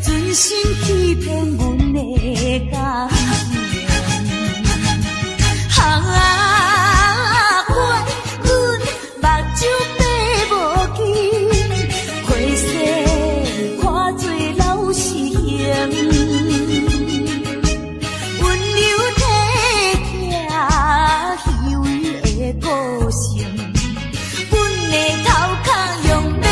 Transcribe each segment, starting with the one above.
存心欺骗阮的感情，怪阮目睭闭无紧，花世看做老实型，温柔体贴虚伪的个性，阮的头壳用马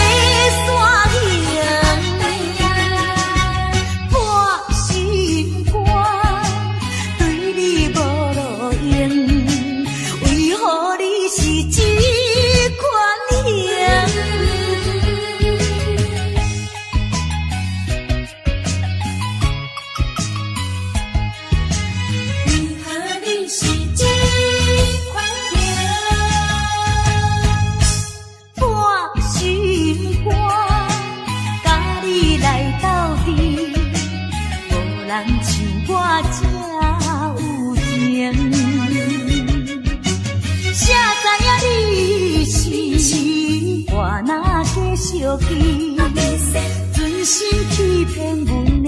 线存心欺骗阮的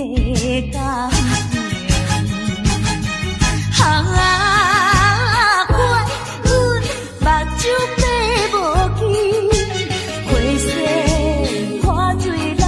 感情，怪阮目睭闭无紧，花世看做老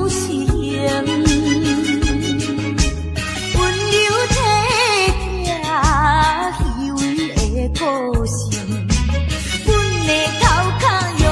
实型，温柔体贴虚伪的个性，阮的头壳用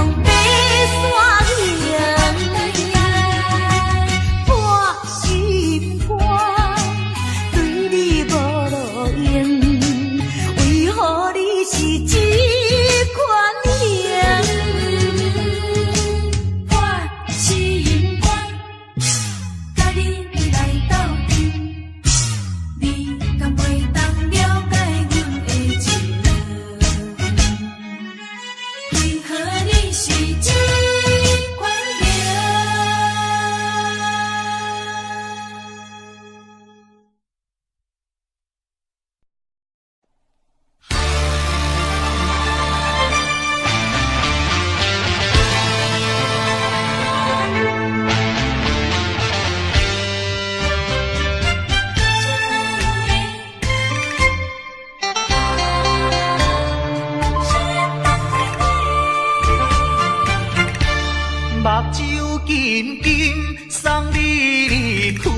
马紧紧送你离开，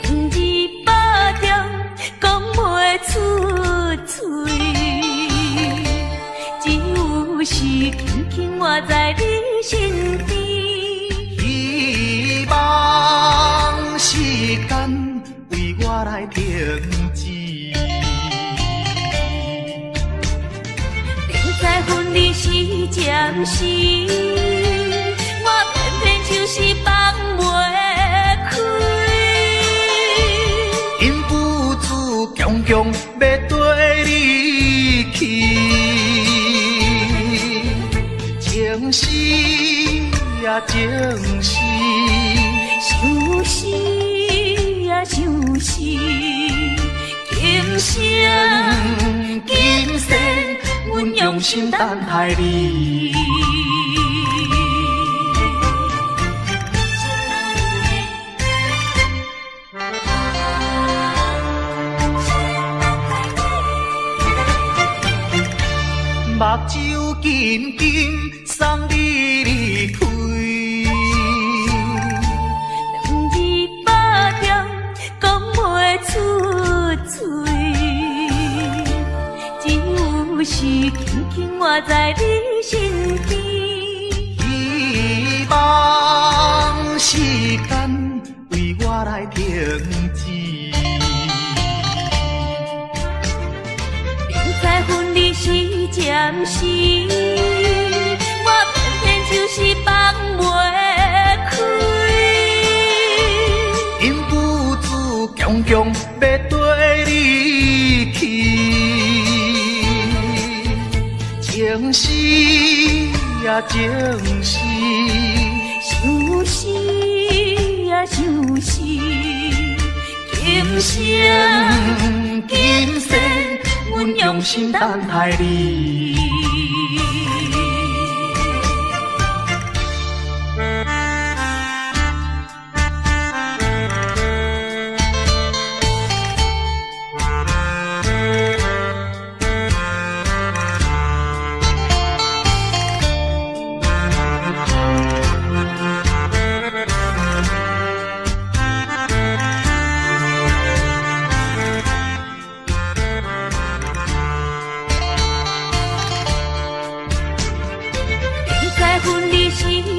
两字保重，讲袂出嘴，只有是轻轻活在你身边。希望时间为我来停止。在分离时暂时，我偏偏就是放袂开。强要跟你去，情是啊情是，想死啊想死，今生今生阮用心等待你。目睭紧紧送你离开，两字百点讲袂出嘴，只有是轻轻活在你身边。希望时间为我来停止。在分离时暂时，我偏偏就是放袂开。因父子强强要跟你去，情是啊情是，想死啊想死，今生今生阮用心等待你。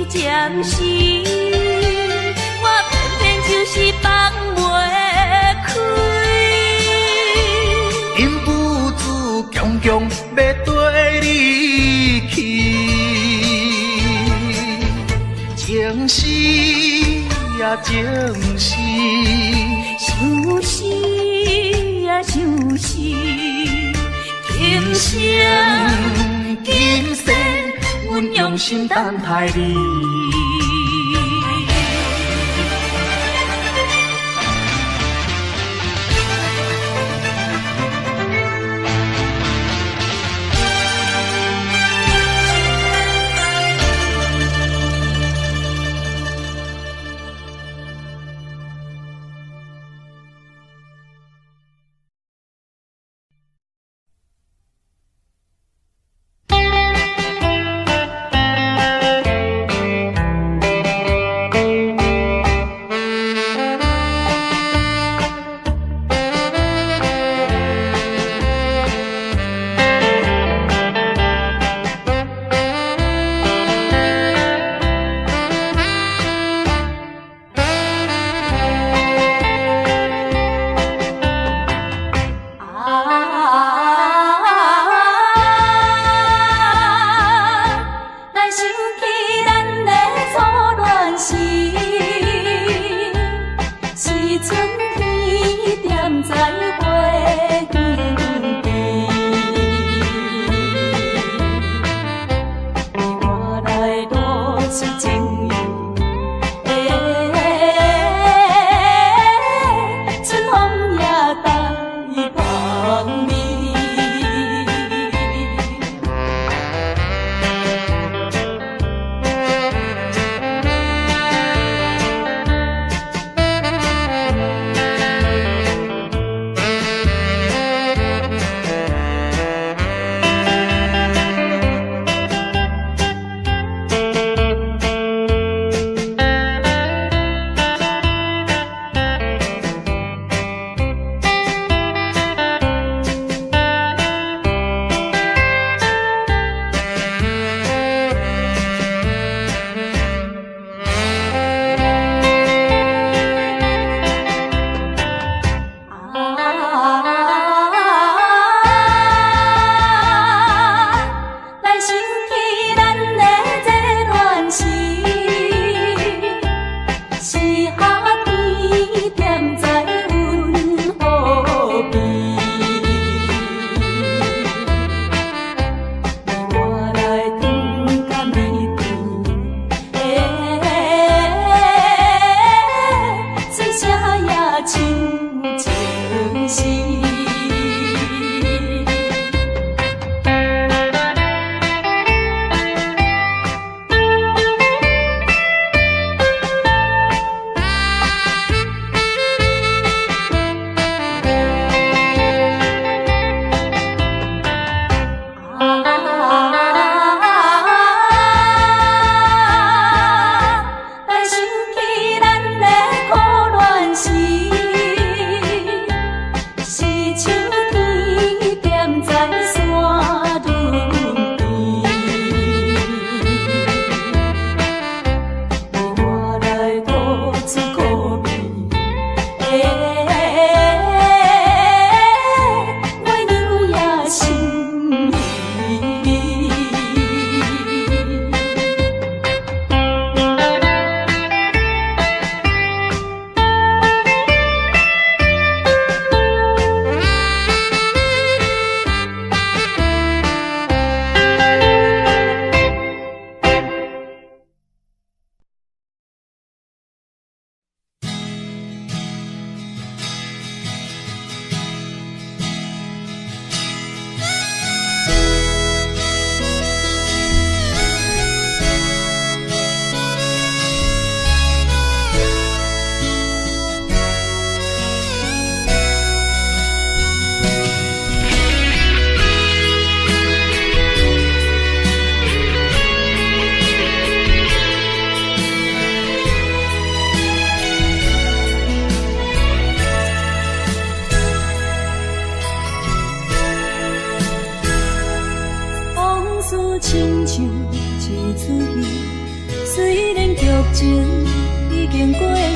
暂时，我偏偏就是放袂开。因父子强强要跟你去，情是啊情是，想死啊想死，今生今生阮用心等待你。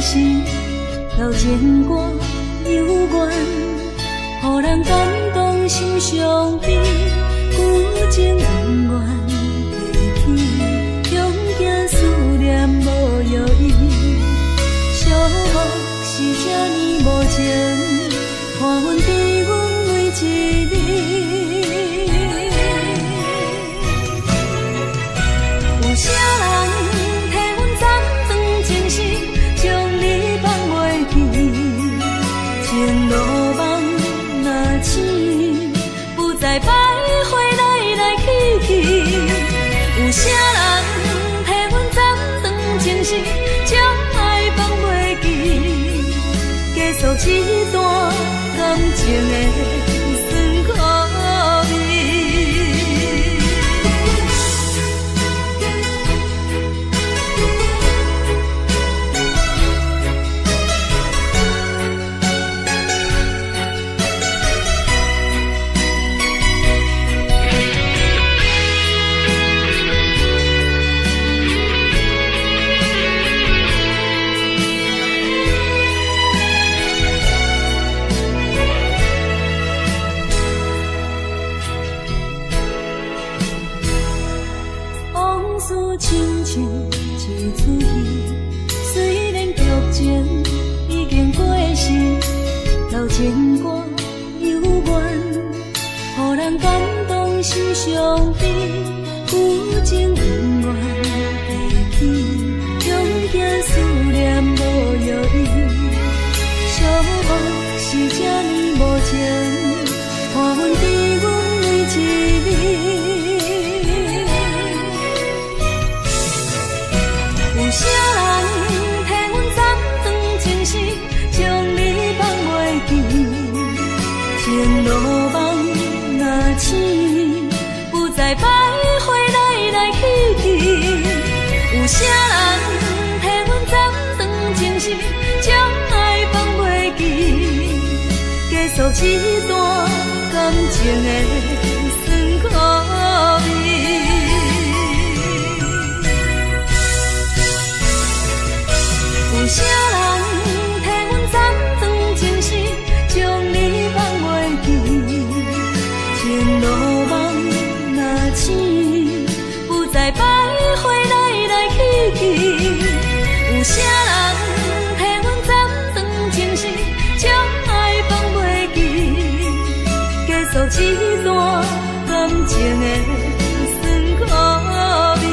时，流情歌幽怨，予人感动心伤悲，旧情永远提起，中间思念无药医，寂寞是这呢无情，看阮伫阮每一日。有啥人替阮斩断情丝，将你放袂记？情路梦若醒，不再徘徊来来去去。有啥人替阮斩断情丝，将爱放袂记？结束一段感情的酸苦味。亲像一出戏，虽然剧情已经过时，流情歌幽怨，予人感动心伤悲，旧情永远提起，中间思念无药医，寂寞是这呢无情，看阮伫阮每一日。有啥人替阮斩断情丝，将你放袂记？情路梦若醒，不再徘徊来来去去。有啥人替阮斩断情丝，将爱放袂记？结束一段感情的酸苦味。有啥人替阮斩断情丝，将你放袂记？情路梦若醒，不再徘徊来来去去。有啥人替阮斩断情丝，将爱放袂记？结束一段感情的酸苦味。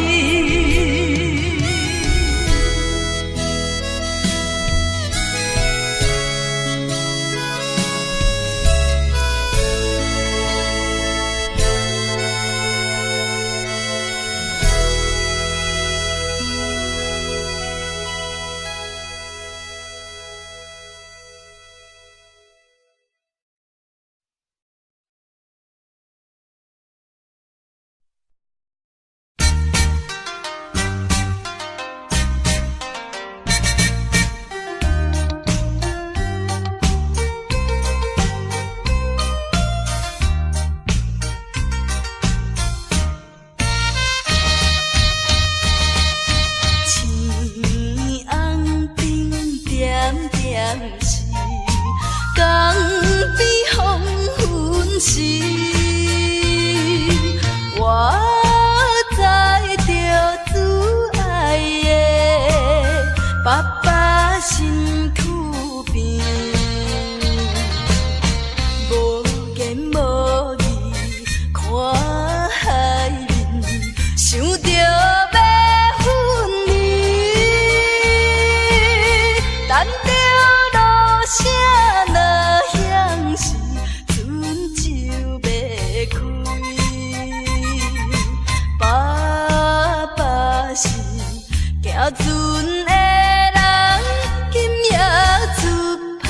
准的人，今夜出拍。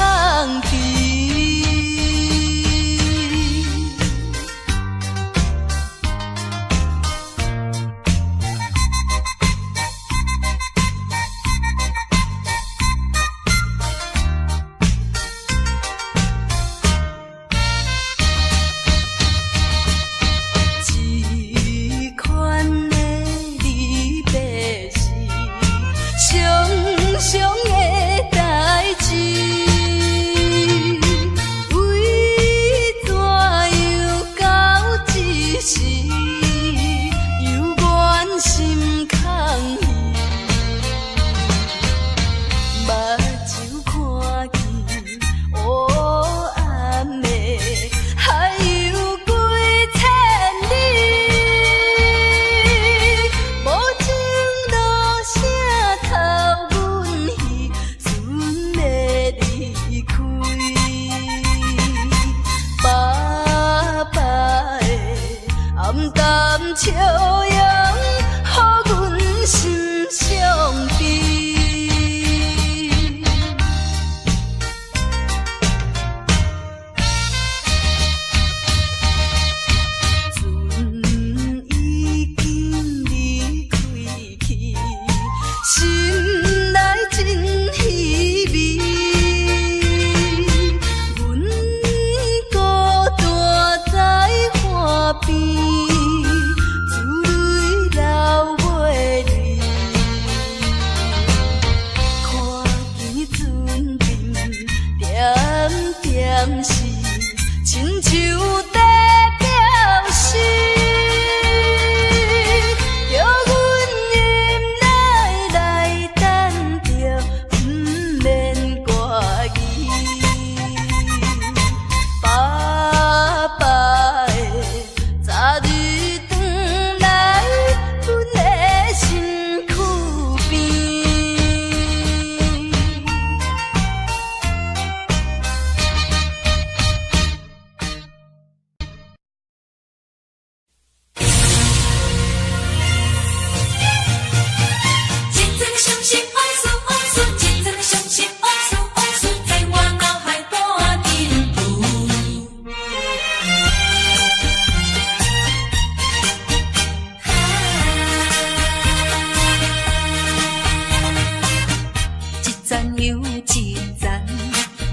又一层，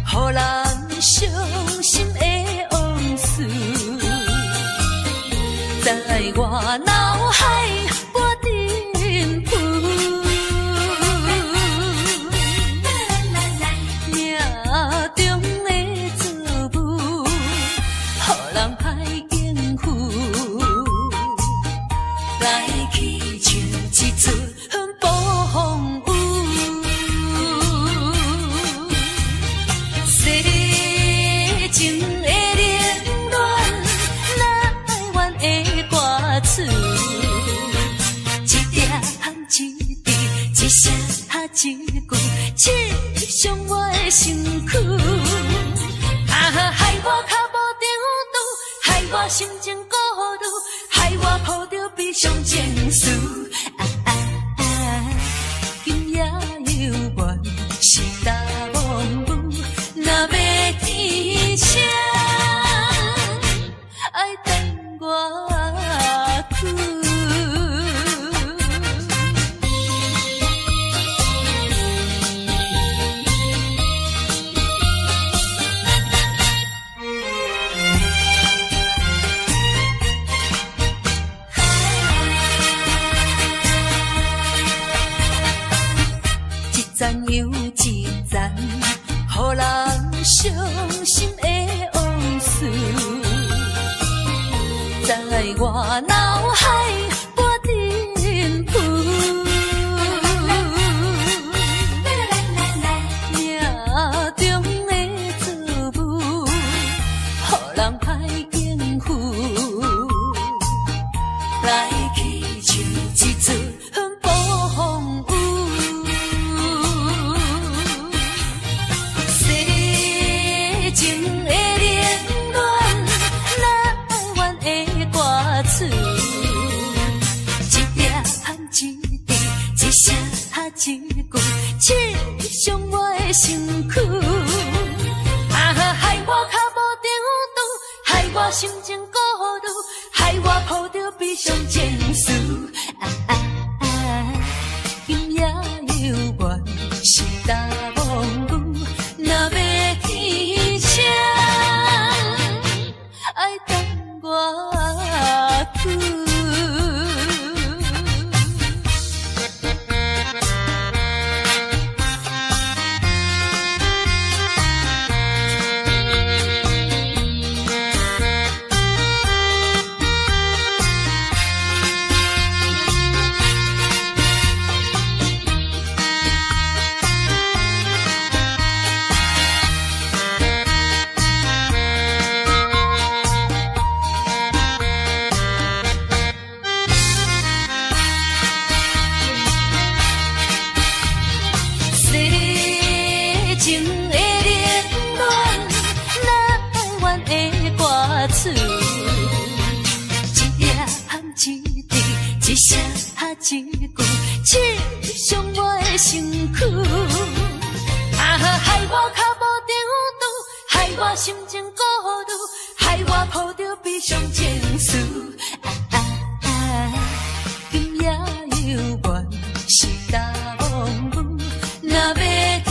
予人伤心的往事，在我脑海不停浮。命中的作物，予人歹应付，来去像一出暴风雨。世情的冷暖，哪会怨的歌词？一点一滴，一声一句，刺伤我的身躯。害我脚无定度，害我心情孤独，害我抱着悲伤情绪。今夜犹原是大梦舞，若要天晴，爱等我去。一层又一层，予人伤心的往事，在我脑海不停浮。命中的作物，予人歹应付，来去像一出暴风雨。情的冷暖，哪会怨的歌词？一点一滴，一声一句，刺伤我的身躯。害我脚无定度，害我心情孤独，害我抱着悲伤情绪。今夜犹原是大梦舞，若要天晴，爱等我去。情的冷暖，哪会怨的歌词？一点一滴，一声一句，刺伤我的身躯。害我脚无定度，害我心情孤独，害我抱着悲伤情绪。今夜犹原是大梦舞，若要天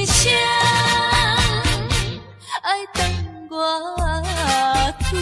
晴，爱等我去。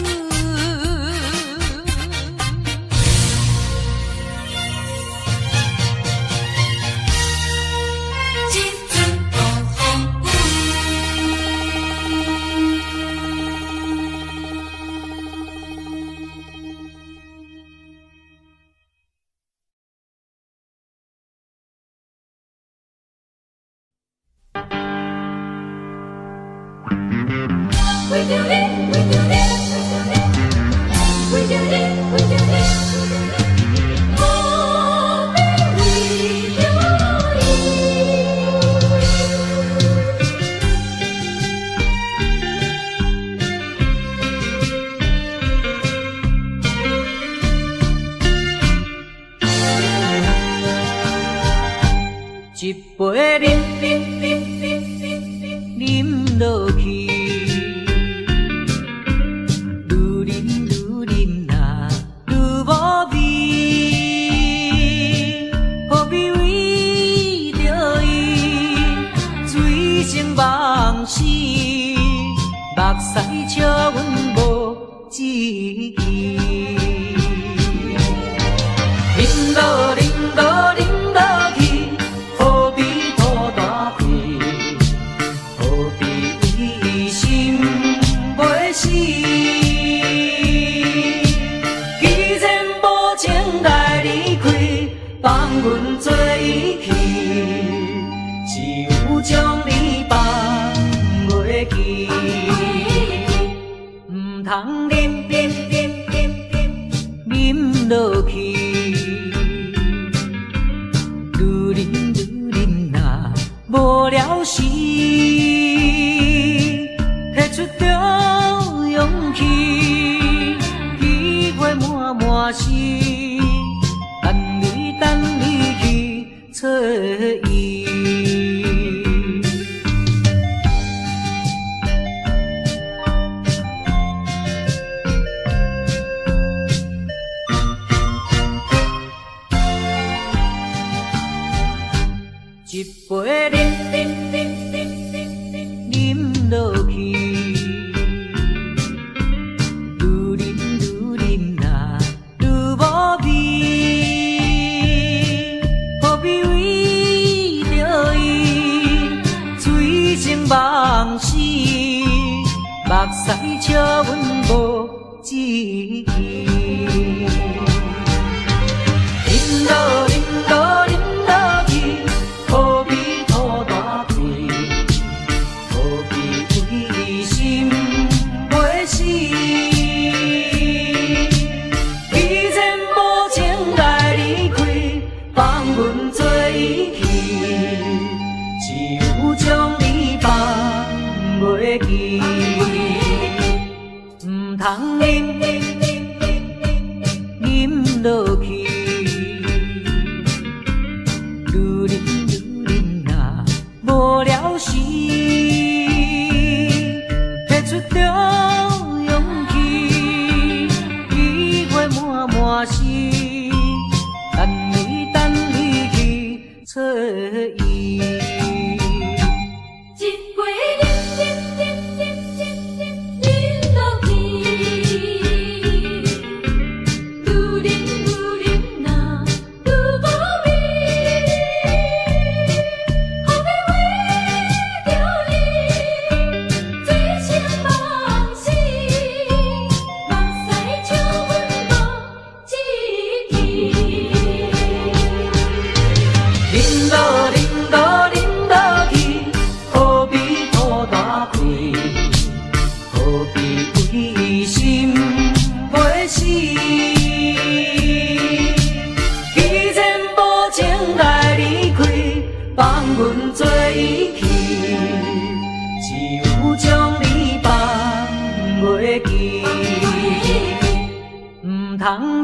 一杯饮落去，愈饮呐愈无味，何必为着伊醉情梦死，目屎笑阮无志气。饮落饮落饮落去，何必拖大气？何必为心袂死？既然无情来离开，放阮做伊去，只有将你放袂记。唔通忍忍忍忍忍忍落去。无聊时，摕出着勇气，机会满满是，等你去找伊。一杯饮落去，愈饮啊愈无味，何必为着伊醉情梦死，目屎笑阮无志气。饮落饮落饮落去，何必拖大气？何必为心袂死？既然无情来离开，放阮做伊去，只有将你放袂记。唔通忍忍落去。无聊时，摕出着勇气，机会满满是，等你去找伊。一杯饮落去，愈饮啊愈无味。饮落饮去，何必拖大气？何必为心袂死？既然无情来离开，放阮做伊去，只有将你放袂记。唔通忍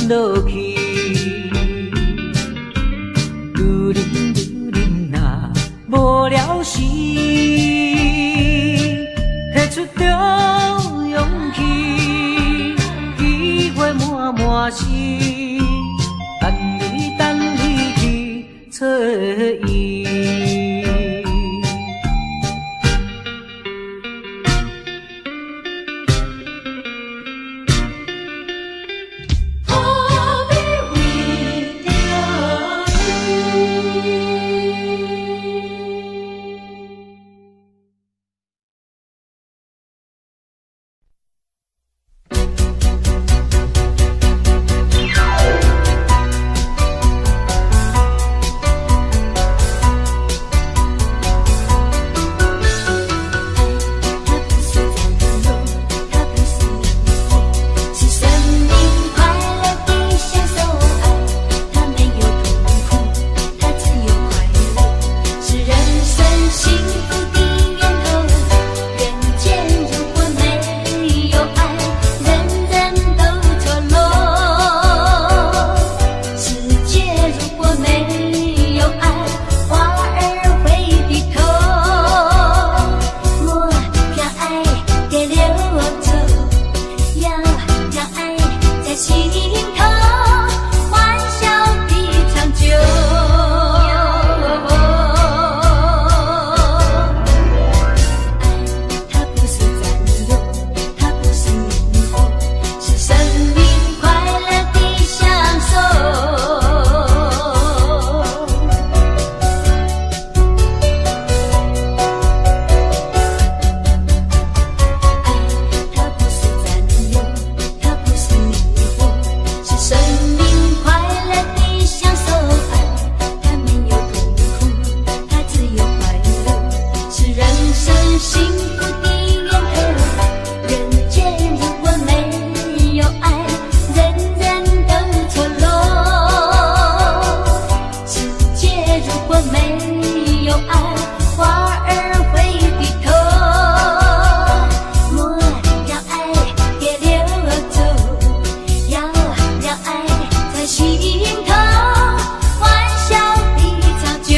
落去。无聊时，摕出着勇气，机会满满是，等你去找伊。果没有爱，花儿会低头。莫让爱给溜走，要让爱在心头，欢笑的长久。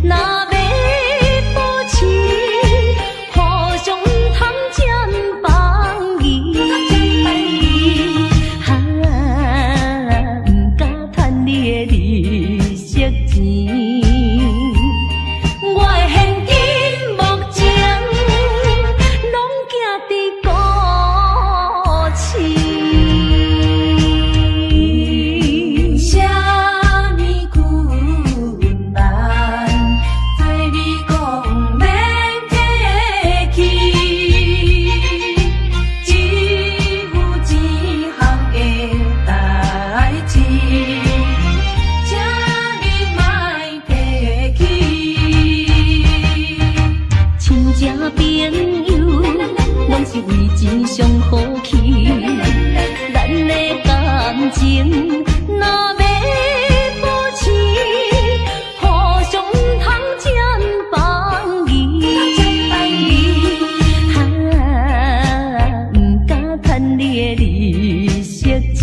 若要保持互相通占放义，哈，不敢趁你的利息钱。我的现金目前拢寄伫古市。啥物困难，对你讲免客气，只有一项的代志，请你莫提起。亲情朋友，拢是为钱上好去，咱的感情若要保持互相通占放义，哈，不敢趁你的利息钱。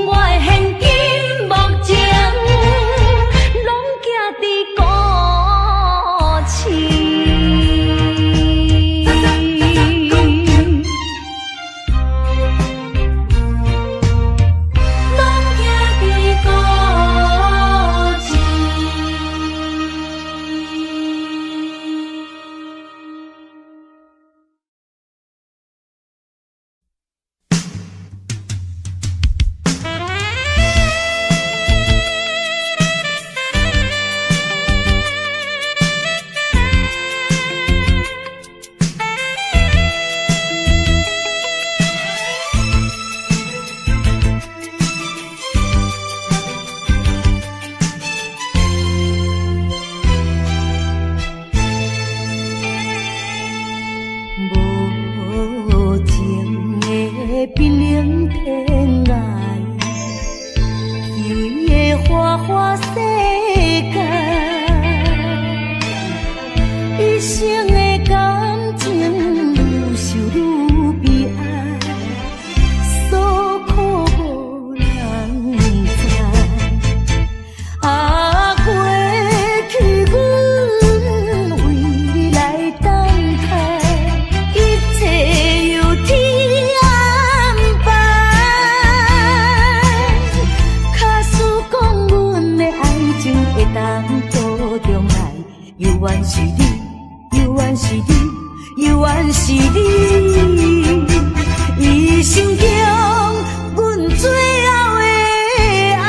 我的现金目前拢寄伫古市。无情的冰冷天涯，虚伪的花花世界，一生的感情愈受愈悲哀，所苦无人知。啊，过去阮为你来等待。一切由天安排，假使讲阮的爱情会当保重来，犹原是你，犹原是你，犹原是你，一生中阮最后的爱。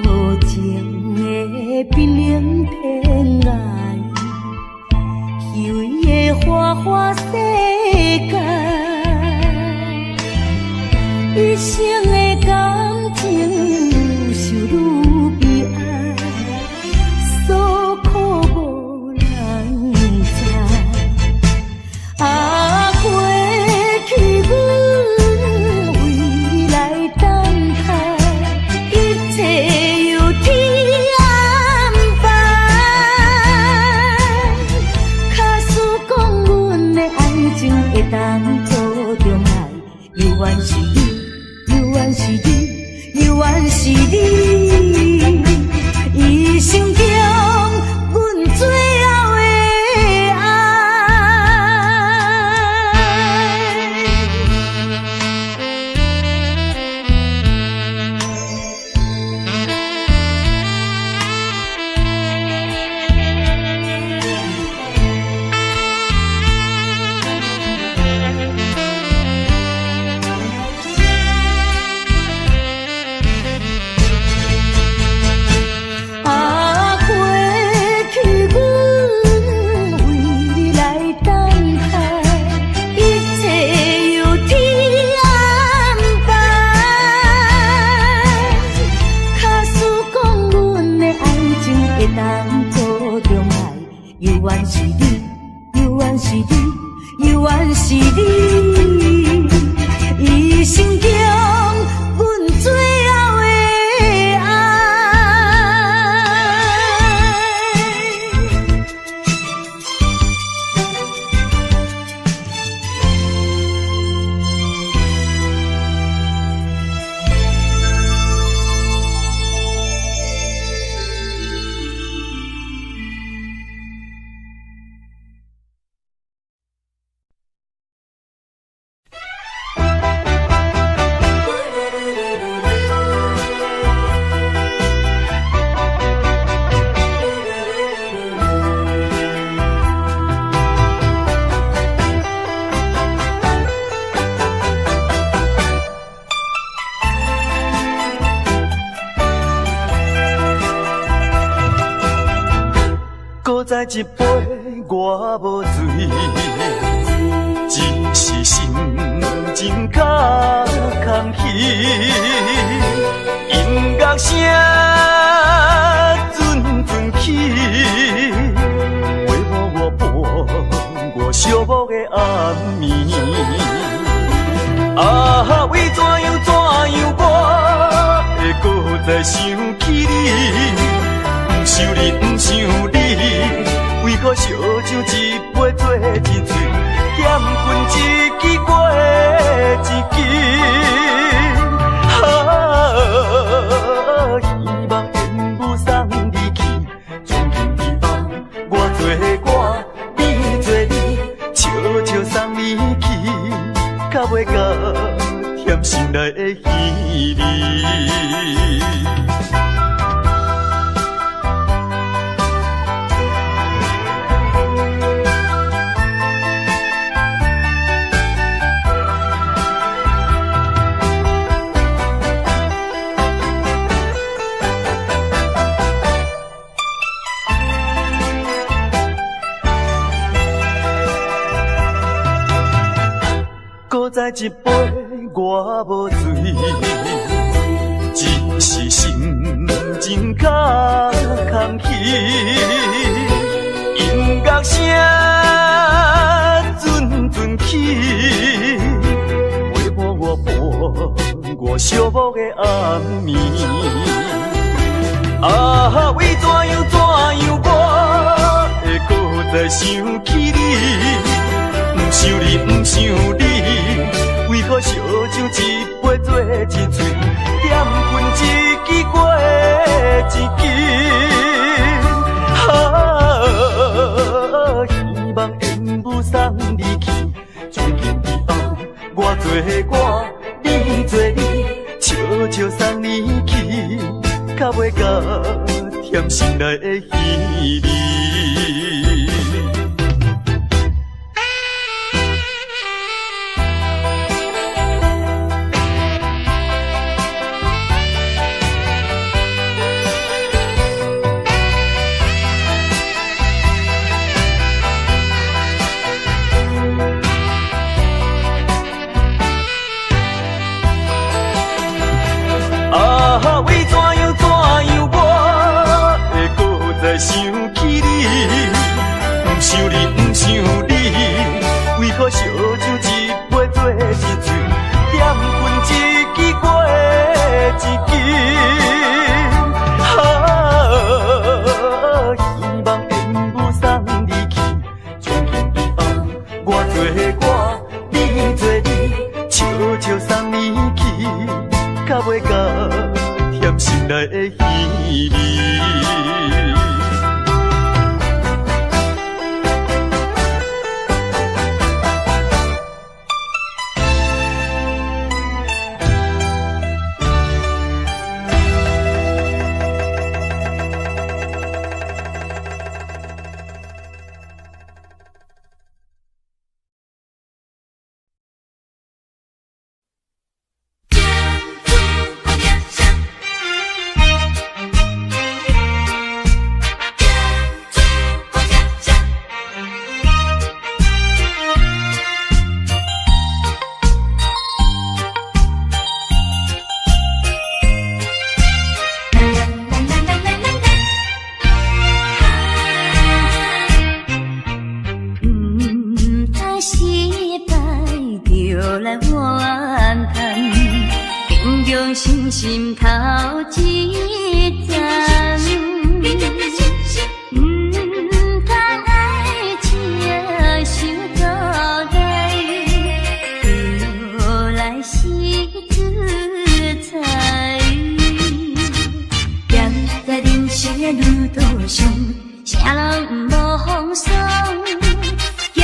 无情的冰冷天涯，虚伪的花花世界，一生的感情愈受愈悲哀，所苦无人知。啊，过去阮为你来等待。一切由天安排，假使讲阮的爱情会当保重来，犹原是你，犹原你，永远是你，永远是你，一生中阮最后的爱。再一杯我无醉，只是心情较空虚。音乐声阵阵起，陪伴我伴我寂寞的暗暝。啊，为怎样我会搁再想起你？不想你，不想你，为何烧酒一杯做一醉，嫌分一支过一支。希望缘不送你去，从今以后我做我，你做你，悄悄送你去，较袂甲甜心内的稀里。再一杯我无醉，只是心情较空虚。音乐声阵阵起，陪伴我寂寞的暗暝。啊，为怎样我会搁再想起你？不想你，不想你，为何烧酒一杯做一醉，点分一支过一支。希望缘不送你去，从今以后我做我，你做你，悄悄送你去，较袂甲甜心内的稀里。想起你，不想你，不想你，为何烧酒一杯做一醉，点分一支过一支。希望缘不送你去，从今以后我做我，你做你，悄悄送你去，较袂甲甜心内的稀里。失败就来怨叹，平常心心头一站。通爱情想倒来，就来是自在。站在人生的路途上，啥人无风霜。行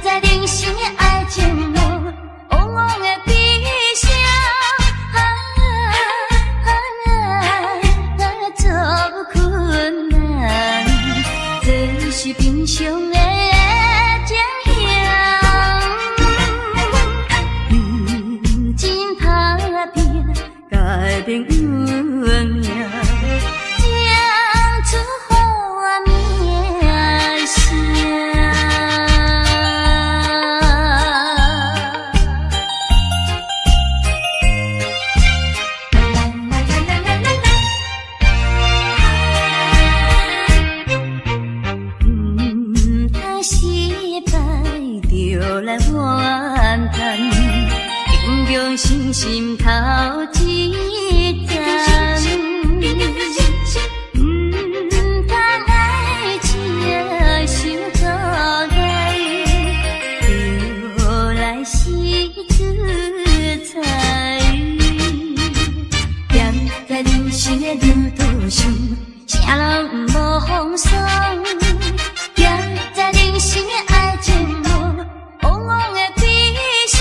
在人生的爱情路，往往会悲伤。做困难，这是平常的情形。如今打拼，改变运命，唱出好名声。就来怨叹，平常心心头一站。通爱情想倒来，就来是自在。站在人生的路途上，啥人无风霜。行在人生的爱情路，往往会悲伤。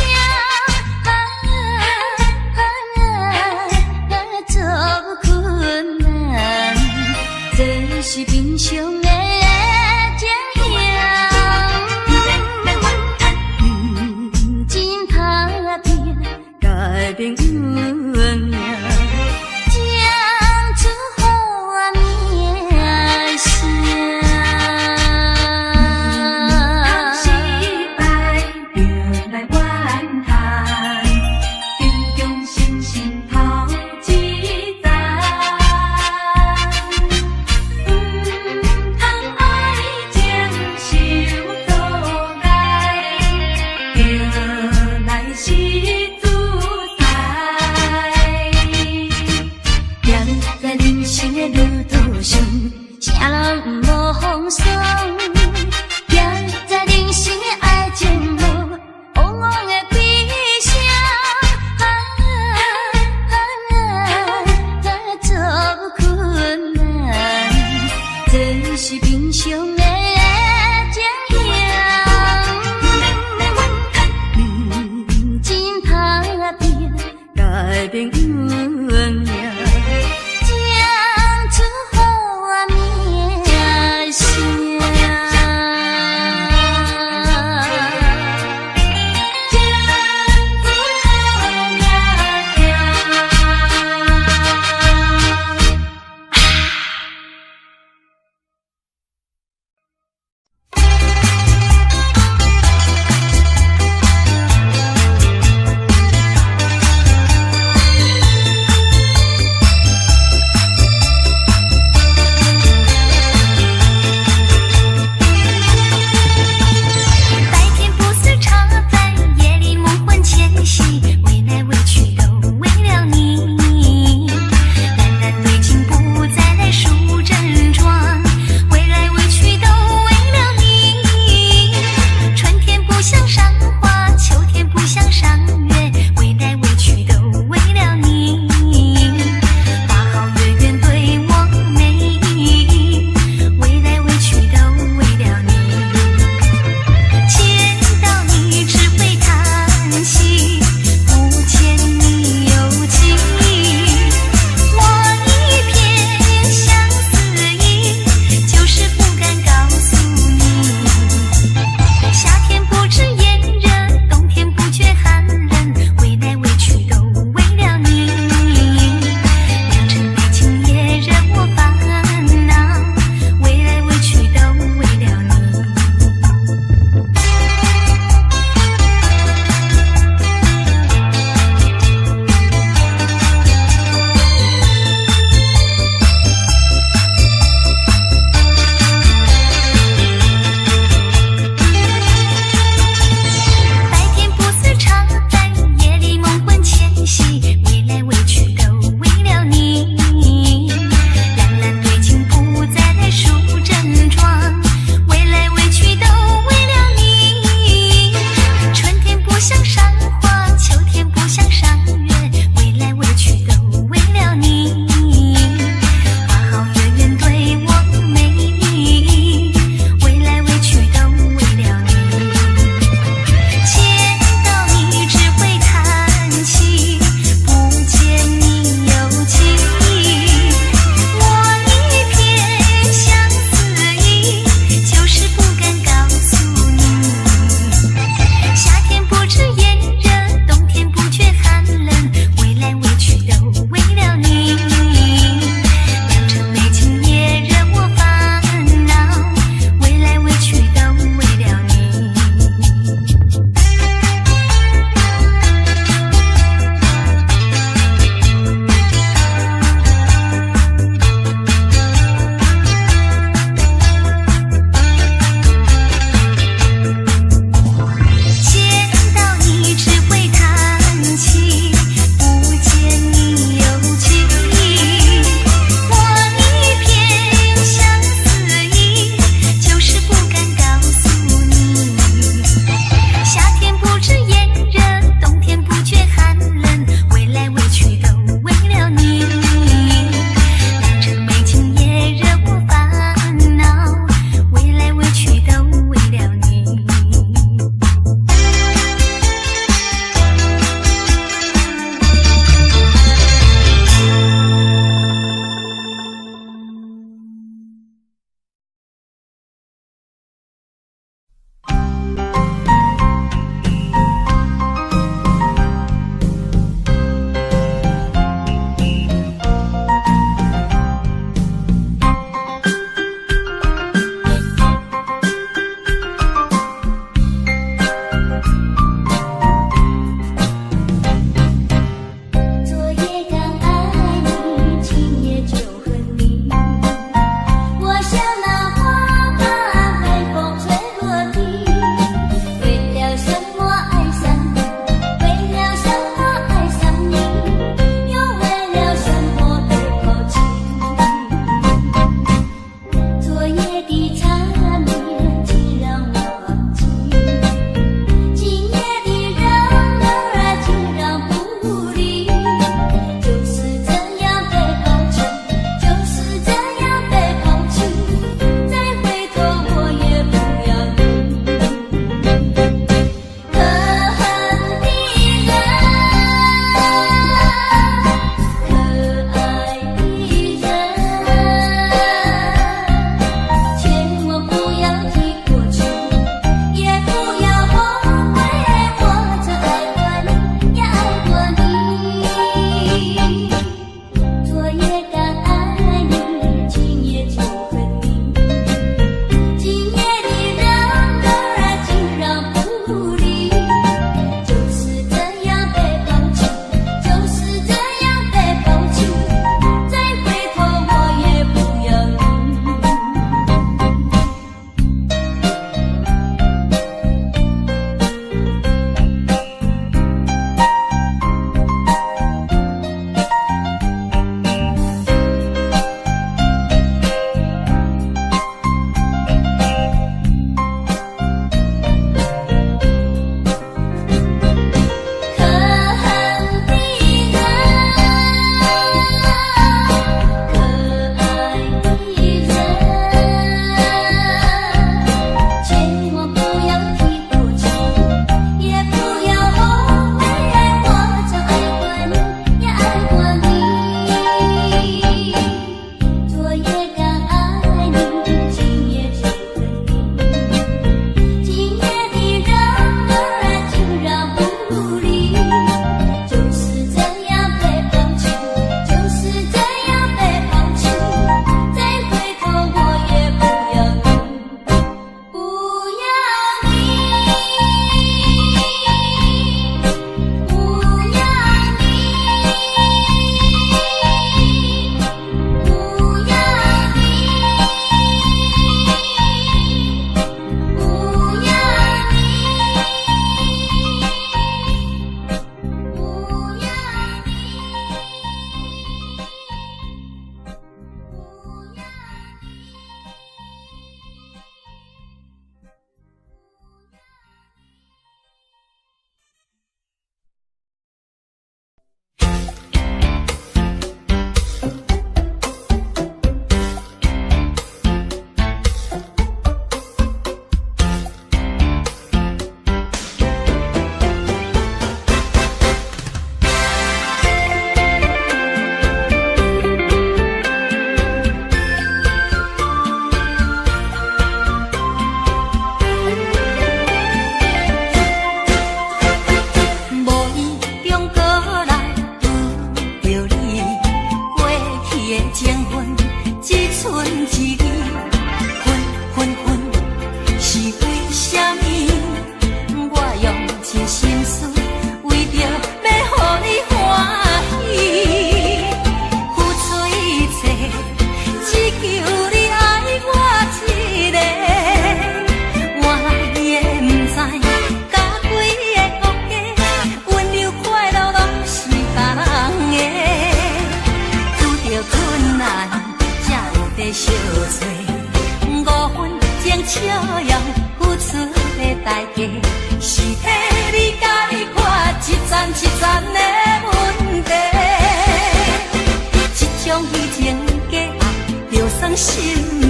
心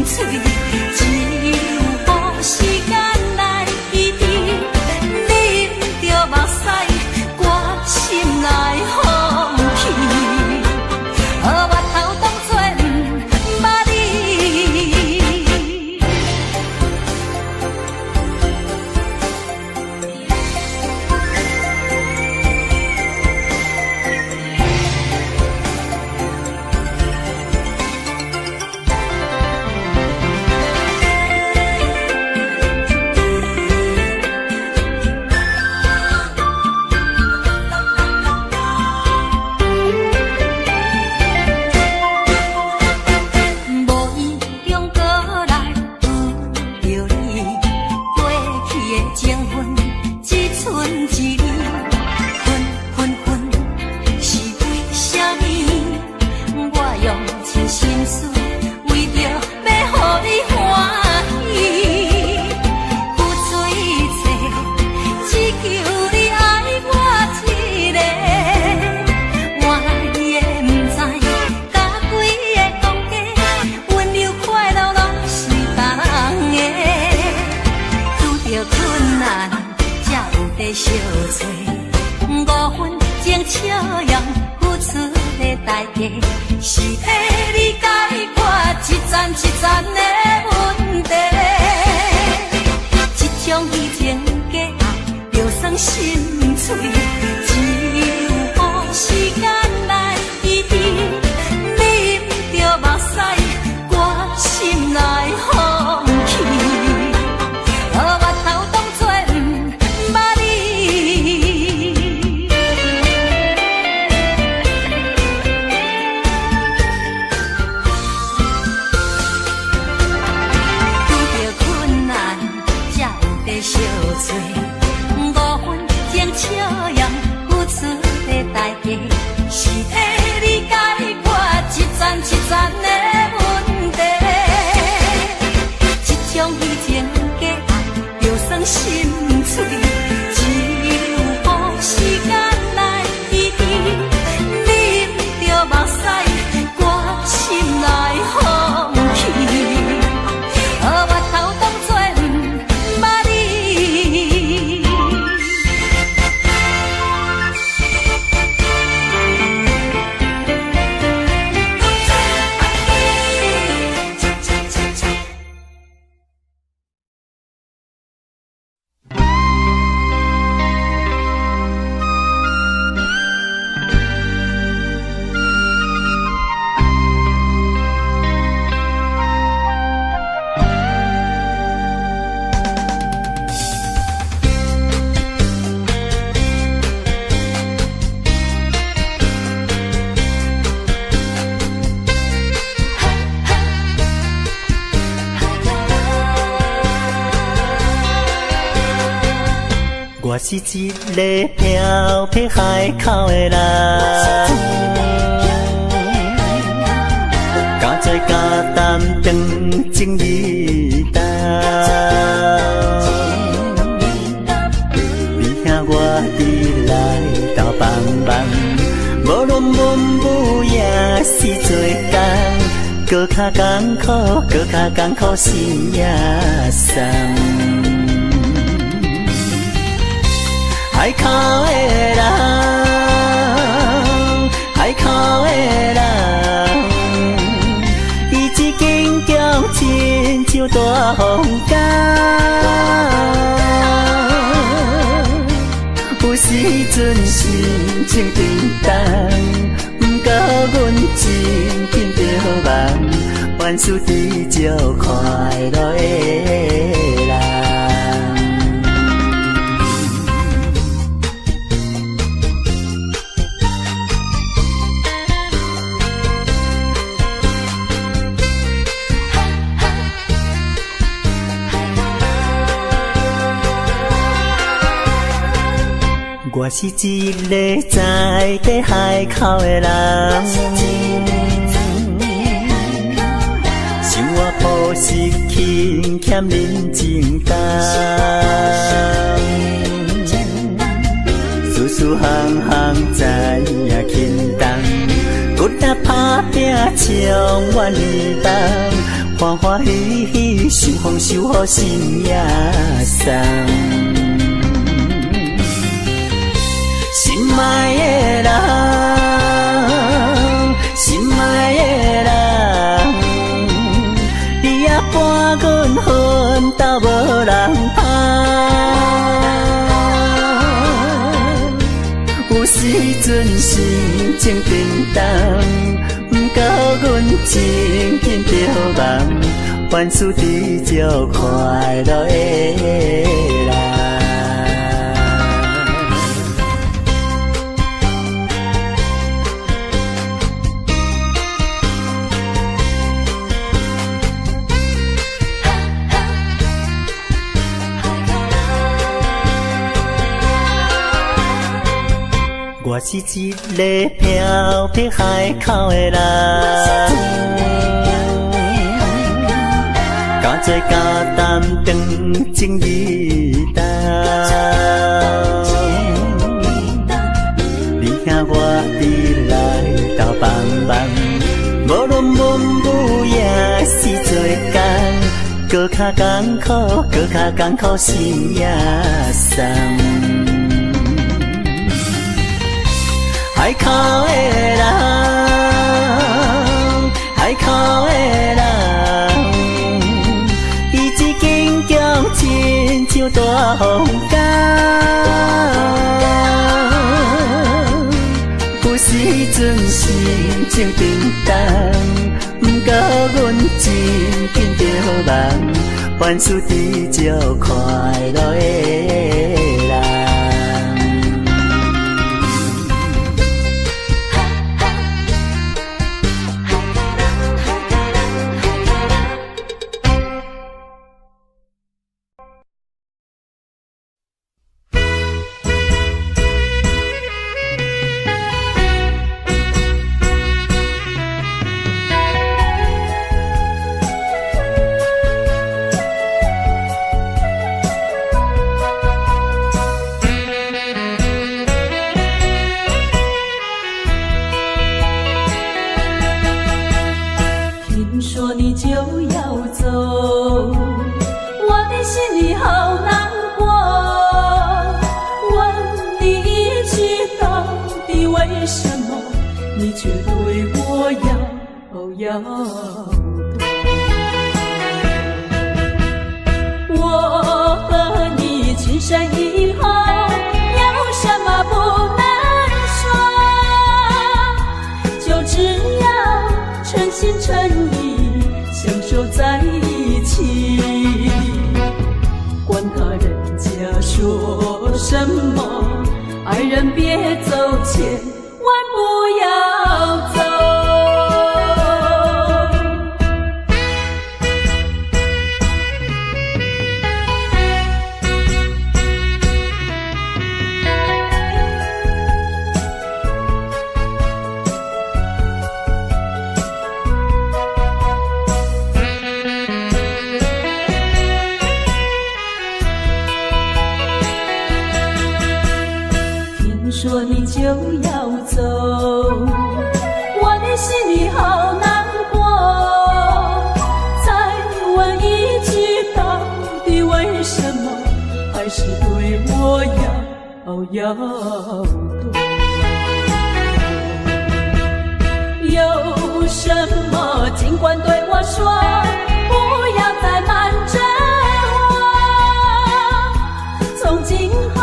碎，只有予时间来记忆，啉着目屎，我心内风起，我头当作毋捌你。相找，五分钟笑容付出的代价，是替你解决一层一层的问题。这种以前的爱，就算心碎，只有予时间来记忆，啉着目屎，我心内风起。小嘴，五分钟笑容付出的代价，是替你解决一层一层的问题。这种以前的爱，就算心碎，只有予时间来记忆，啉着目屎，我心内风起。我是一个漂泊海口的人，加做加担当情义担，你兄我伫来斗帮忙，无论文武也是做工，搁较艰苦，搁较艰苦心也酸。海口的人，海口的人，伊一见强亲像大风干，有时阵心情沉重，不过阮真紧着梦，愿输地就快乐的人。我是一个在地海口的人，生活朴实轻欠人情重，事事行行知影轻重，骨力打拼情愿移动，欢欢喜喜受风受雨心也送。心爱的人，心爱的人，你也伴阮奋斗无人芳。有时阵心情沉重，不过阮真紧着梦，凡事追求快乐的人。我是一个漂泊海口的人，加做加担当情义重。你听我伫来斗帮忙，无论文武也是做工，搁较艰苦，搁较艰苦心也酸。海口的人，海口的人，伊一间强亲像大风干，有时阵心情沉重，不过阮真紧着梦，凡事追求快乐的人。说你就要走，我的心里好难过。再问一句，到底为什么还是对我要躲？有什么尽管对我说，不要再瞒着我。从今后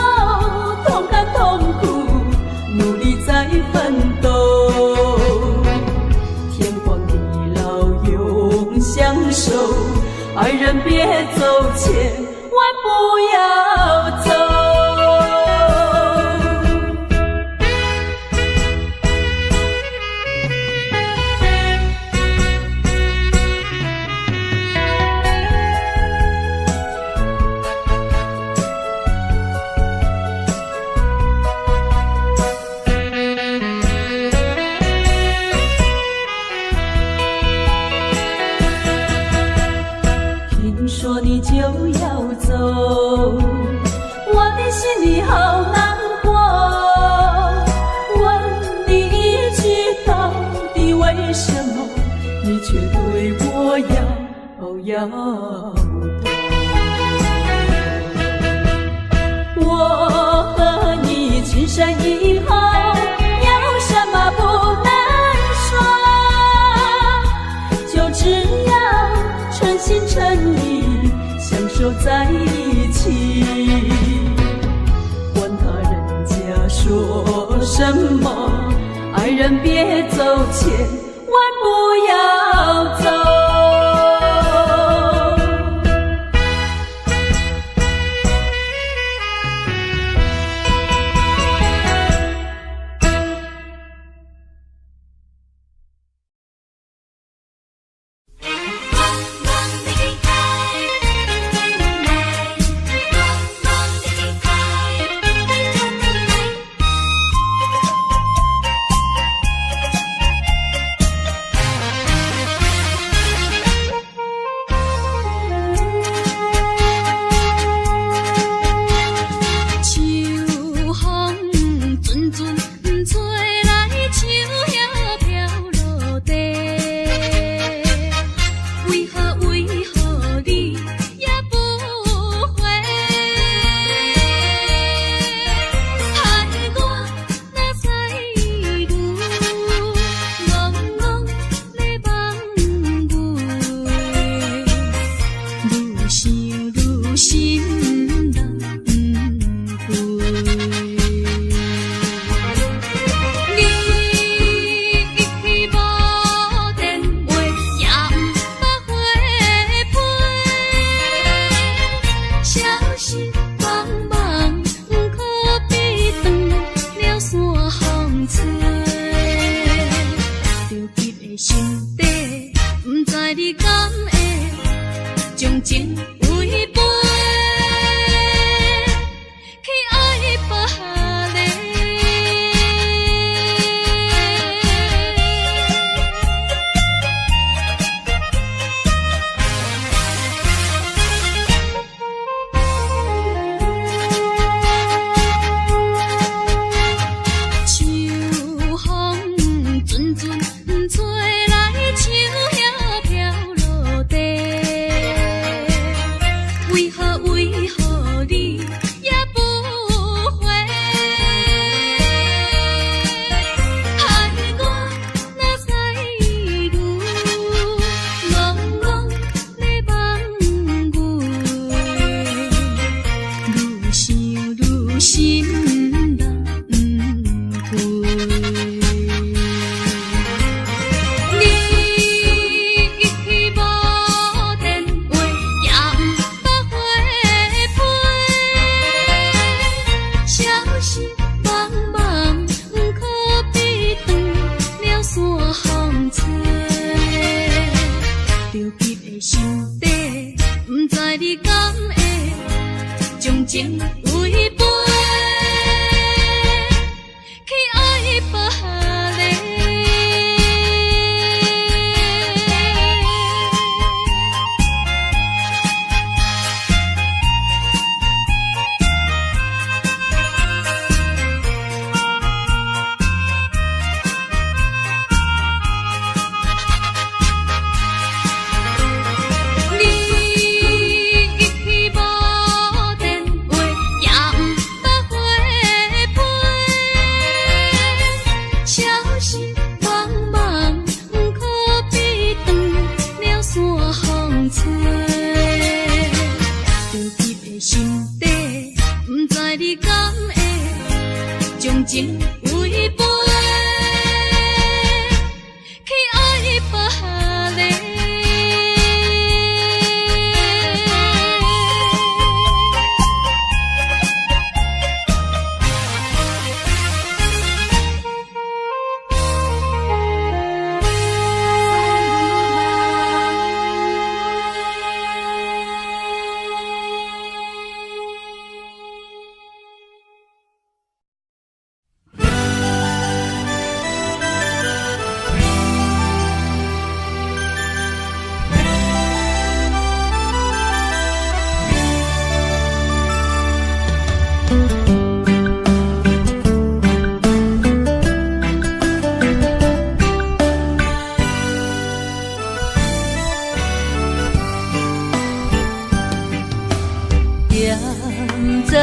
同甘同苦，努力在奋斗，天荒地老永相守，爱人别走，千万不要走。说你就要走，我的心里好难过。问你一句，到底为什么了痛。我和你情深以后，有什么不能说？就只要诚心诚意相守在一起。管他人家说什么，爱人别走，千万不要走。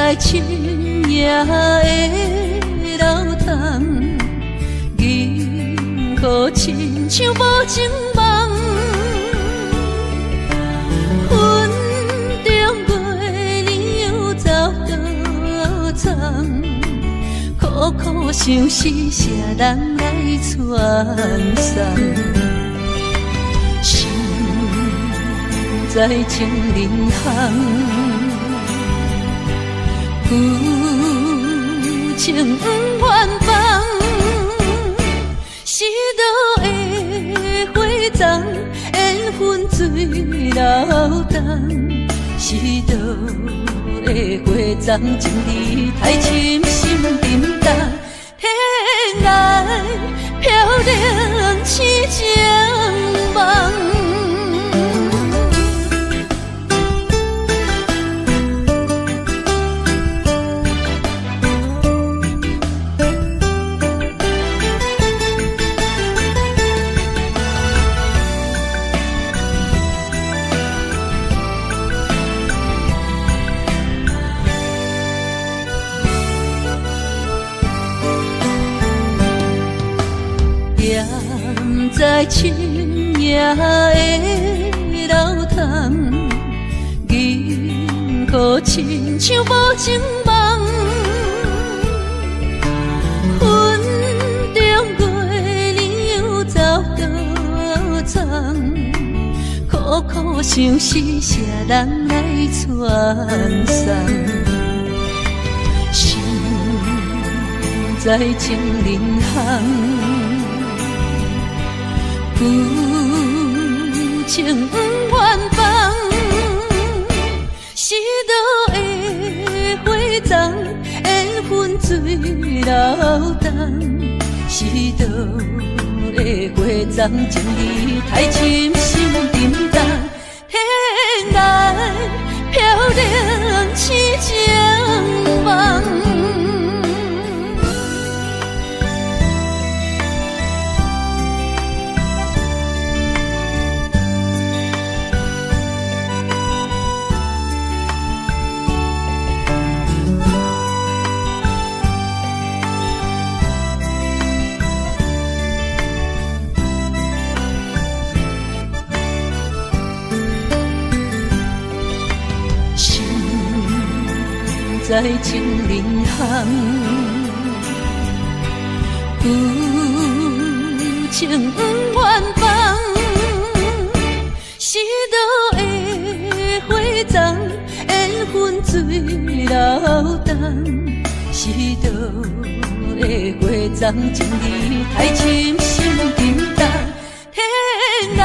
在深夜的楼堂，银河亲像无情梦，云中月亮又走多藏，苦苦相思谁人来传送？心在情人行。旧情不愿放，是倒的花丛，缘分水流动，是倒的花丛，情义太深，心沉重，天涯飘零痴情梦。在深夜的楼堂，银河亲像无情梦，云中月亮又走多藏，苦苦相思谁人来传送？心在情人行。旧情不愿放，是倒的花丛，缘分水流动，是倒的花丛，情义太深，心沉重，天涯飘零痴情梦。在情人行，旧情不愿放，是倒的花丛，缘分水流动，是倒的花丛，情义太深，心沉重，天涯